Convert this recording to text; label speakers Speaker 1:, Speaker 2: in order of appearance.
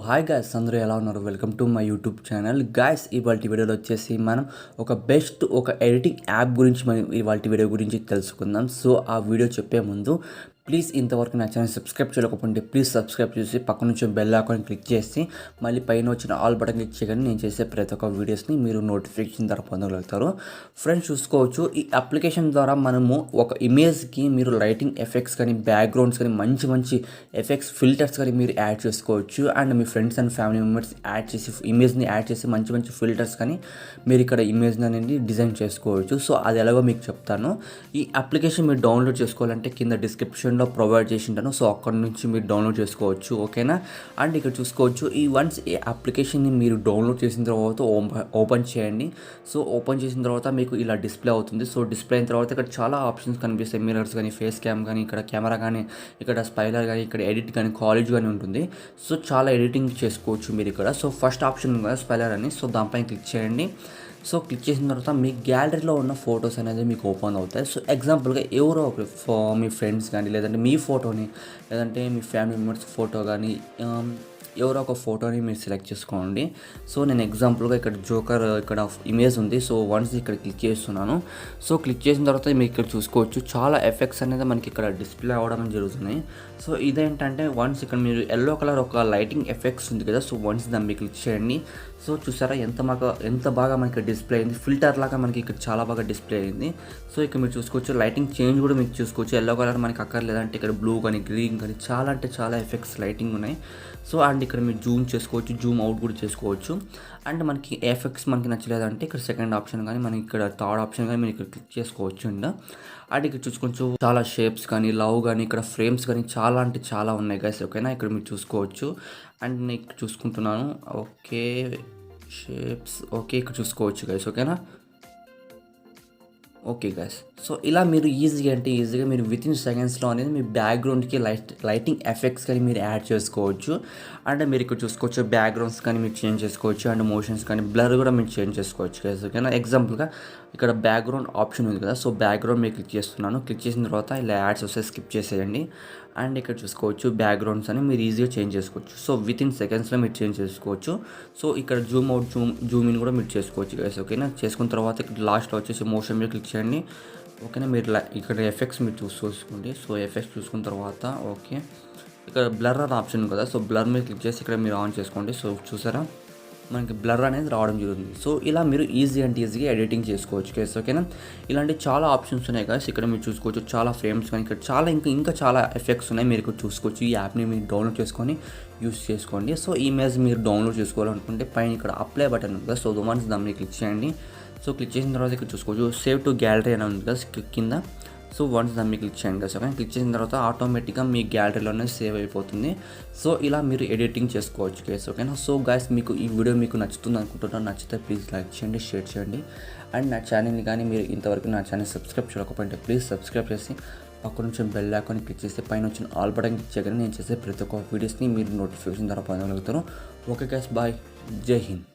Speaker 1: Hi guys, అందరూ ఎలా ఉన్నారు? Welcome to my YouTube channel. Guys, ఇవాళ వీడియోలో వచ్చేసి మనం ఒక ఎడిటింగ్ యాప్ గురించి మనం ఇవాళ వీడియో గురించి తెలుసుకుందాం. సో ఆ వీడియో చెప్పే ముందు ప్లీజ్ ఇంతవరకు నా ఛానల్ సబ్స్క్రైబ్ చేయకపోతే ప్లీజ్ సబ్స్క్రైబ్ చేసి పక్కన నుంచి బెల్ ఐకాన్ క్లిక్ చేసి మళ్ళీ పైన వచ్చిన ఆల్ బటన్ క్లిక్ చేయగానే నేను చేసే ప్రతి ఒక్క వీడియోస్ని మీరు నోటిఫికేషన్ ద్వారా పొందగలుగుతారు. ఫ్రెండ్స్, చూసుకోవచ్చు, ఈ అప్లికేషన్ ద్వారా మనము ఒక ఇమేజ్కి మీరు లైటింగ్ ఎఫెక్ట్స్ కానీ బ్యాక్గ్రౌండ్స్ కానీ మంచి ఎఫెక్ట్స్ ఫిల్టర్స్ కానీ మీరు యాడ్ చేసుకోవచ్చు. And me friends and family members ఇమేజ్ని యాడ్ చేసి మంచి ఫిల్టర్స్ కానీ మీరు ఇక్కడ ఇమేజ్ని అనేది డిజైన్ చేసుకోవచ్చు. సో అది ఎలాగో మీకు చెప్తాను. ఈ అప్లికేషన్ మీరు డౌన్లోడ్ చేసుకోవాలంటే కింద డిస్క్రిప్షన్లో ప్రొవైడ్ చేసి ఉంటాను. సో అక్కడ నుంచి మీరు డౌన్లోడ్ చేసుకోవచ్చు, ఓకేనా. అండ్ ఇక్కడ చూసుకోవచ్చు, ఈ అప్లికేషన్ని మీరు డౌన్లోడ్ చేసిన తర్వాత ఓపెన్ చేయండి. సో ఓపెన్ చేసిన తర్వాత మీకు ఇలా డిస్ప్లే అవుతుంది. సో డిస్ప్లే అయిన తర్వాత ఇక్కడ చాలా ఆప్షన్స్ కనిపిస్తాయి. మిరర్స్ కానీ, ఫేస్ క్యామ్ కానీ, ఇక్కడ కెమెరా కానీ, ఇక్కడ స్పైలర్ కానీ, ఇక్కడ ఎడిట్ కానీ, కాలేజ్ కానీ ఉంటుంది. సో చాలా ఎడిటింగ్ చేసుకోవచ్చు మీరు ఇక్కడ. సో ఫస్ట్ ఆప్షన్ కదా స్పైలర్ అని, సో దానిపైన క్లిక్ చేయండి. సో క్లిక్ చేసిన తర్వాత మీ గ్యాలరీలో ఉన్న ఫొటోస్ అనేది మీకు ఓపెన్ అవుతాయి. సో ఎగ్జాంపుల్గా ఎవరో మీ ఫ్రెండ్స్ కానీ, లేదంటే మీ ఫోటోని, లేదంటే మీ ఫ్యామిలీ మెంబర్స్ ఫోటో కానీ, ఎవరో ఒక ఫోటోని మీరు సెలెక్ట్ చేసుకోండి. సో నేను ఎగ్జాంపుల్గా ఇక్కడ జోకర్ ఇక్కడ ఇమేజ్ ఉంది. సో వన్స్ ఇక్కడ క్లిక్ చేస్తున్నాను. సో క్లిక్ చేసిన తర్వాత మీరు ఇక్కడ చూసుకోవచ్చు, చాలా ఎఫెక్ట్స్ అనేది మనకి ఇక్కడ డిస్ప్లే అవ్వడం జరుగుతున్నాయి. సో ఇదేంటంటే వన్స్ ఇక్కడ మీరు ఎల్లో కలర్ ఒక లైటింగ్ ఎఫెక్ట్స్ ఉంది కదా. సో వన్స్ దాన్ని మీరు క్లిక్ చేయండి. సో చూసారా ఎంత బాగా మనకి డిస్ప్లే అయింది. ఫిల్టర్ లాగా మనకి ఇక్కడ చాలా బాగా డిస్ప్లే అయింది. సో ఇక్కడ మీరు చూసుకోవచ్చు, లైటింగ్ చేంజ్ కూడా మీకు చూసుకోవచ్చు. ఎల్లో కలర్ మనకి అక్కర్లేదంటే ఇక్కడ బ్లూ కానీ, గ్రీన్ కానీ చాలా ఎఫెక్ట్స్ లైటింగ్ ఉన్నాయి. సో అండ్ ఇక్కడ మీరు జూమ్ చేసుకోవచ్చు, జూమ్ అవుట్ కూడా చేసుకోవచ్చు. అండ్ మనకి ఎఫెక్ట్స్ మనకి నచ్చలేదంటే ఇక్కడ సెకండ్ ఆప్షన్ కానీ, మనకి ఇక్కడ థర్డ్ ఆప్షన్ కానీ మీరు ఇక్కడ క్లిక్ చేసుకోవచ్చు. అండ్ ఇక్కడ చూసుకోవచ్చు, చాలా షేప్స్ కానీ, లవ్ కానీ, ఇక్కడ ఫ్రేమ్స్ కానీ చాలా ఉన్నాయి గైస్, ఓకేనా. ఇక్కడ మీరు చూసుకోవచ్చు. అండ్ నేను ఇక్కడ చూసుకుంటున్నాను, ఓకే, షేప్స్, ఓకే, ఇక్కడ చూసుకోవచ్చు గైస్, ఓకేనా. ఓకే గైస్, సో ఇలా మీరు ఈజీగా మీరు వితిన్ సెకండ్స్లో అనేది మీ బ్యాక్గ్రౌండ్కి లైటింగ్ ఎఫెక్ట్స్ కానీ మీరు యాడ్ చేసుకోవచ్చు. అండ్ మీరు ఇక్కడ చూసుకోవచ్చు, బ్యాక్గ్రౌండ్స్ కానీ మీరు చేంజ్ చేసుకోవచ్చు. అండ్ మోషన్స్ కానీ, బ్లర్ కూడా మీరు చేంజ్ చేసుకోవచ్చు గైస్, ఓకేనా. ఎగ్జాంపుల్గా ఇక్కడ బ్యాక్గ్రౌండ్ ఆప్షన్ ఉంది కదా. సో బ్యాక్గ్రౌండ్ మీరు క్లిక్ చేస్తున్నాను. క్లిక్ చేసిన తర్వాత ఇలా యాడ్స్ వస్తే స్కిప్ చేసేయండి. అండ్ ఇక్కడ చూసుకోవచ్చు, బ్యాక్గ్రౌండ్స్ అని మీరు ఈజీగా చేంజ్ చేసుకోవచ్చు. సో వితిన్ సెకండ్స్లో మీరు చేంజ్ చేసుకోవచ్చు. సో ఇక్కడ జూమ్ అవుట్, జూమ్ ఇన్ కూడా మీరు చేసుకోవచ్చు గైస్, ఓకేనా. చేసుకున్న తర్వాత ఇక్కడ లాస్ట్లో వచ్చేసి మోషన్ మీద క్లిక్ చేయండి, ఓకేనా. మీరు ఇక్కడ ఎఫెక్ట్స్ మీరు చూసుకోండి. సో ఎఫెక్ట్స్ చూసుకున్న తర్వాత ఓకే, ఇక్కడ బ్లర్ అనే ఆప్షన్ కదా. సో బ్లర్ మీద క్లిక్ చేసి ఇక్కడ మీరు ఆన్ చేసుకోండి. సో చూసారా, మనకి బ్లర్ అనేది రావడం జరుగుతుంది. సో ఇలా మీరు ఈజీగా ఎడిటింగ్ చేసుకోవచ్చు గైస్, ఓకేనా. ఇలాంటి చాలా ఆప్షన్స్ ఉన్నాయి గైస్. ఇక్కడ మీరు చూసుకోవచ్చు, చాలా ఫ్రేమ్స్ కానీ, ఇక్కడ ఇంకా చాలా ఎఫెక్ట్స్ ఉన్నాయి. మీరు ఇక్కడ చూసుకోవచ్చు. ఈ యాప్ని మీరు డౌన్లోడ్ చేసుకొని యూస్ చేసుకోండి. సో ఈ ఇమేజ్ మీరు డౌన్లోడ్ చేసుకోవాలనుకుంటే పైన ఇక్కడ అప్లై బటన్ ఉంది కదా. సో వన్స్ దాన్ని క్లిక్ చేయండి. సో క్లిక్ చేసిన తర్వాత ఇక్కడ చూసుకోవచ్చు, సేవ్ టు గ్యాలరీ అని ఉంది కదా కింద. సో వన్స్ దాన్ని క్లిక్ చేయండి కదా. ఓకే, క్లిక్ చేసిన తర్వాత ఆటోమేటిక్గా మీ గ్యాలరీలోనే సేవ్ అయిపోతుంది. సో ఇలా మీరు ఎడిటింగ్ చేసుకోవచ్చు గైస్, ఓకేనా. సో గైస్, మీకు ఈ వీడియో మీకు నచ్చుతుంది అనుకుంటున్నాను. నచ్చితే ప్లీజ్ లైక్ చేయండి, షేర్ చేయండి. అండ్ నా ఛానల్ని కానీ మీరు ఇంతవరకు నా ఛానల్ సబ్స్క్రైబ్ చేయకపోతే ప్లీజ్ సబ్స్క్రైబ్ చేసి పక్కన నుంచి బెల్ ఐకాన్ క్లిక్ చేస్తే పైన వచ్చిన ఆల్ బటన్ క్లిక్ చేయగానే నేను చేసే ప్రతి ఒక్క వీడియోస్ని మీరు నోటిఫికేషన్ ద్వారా పొందగలుగుతారు. ఓకే గైస్, బాయ్, జై హింద్.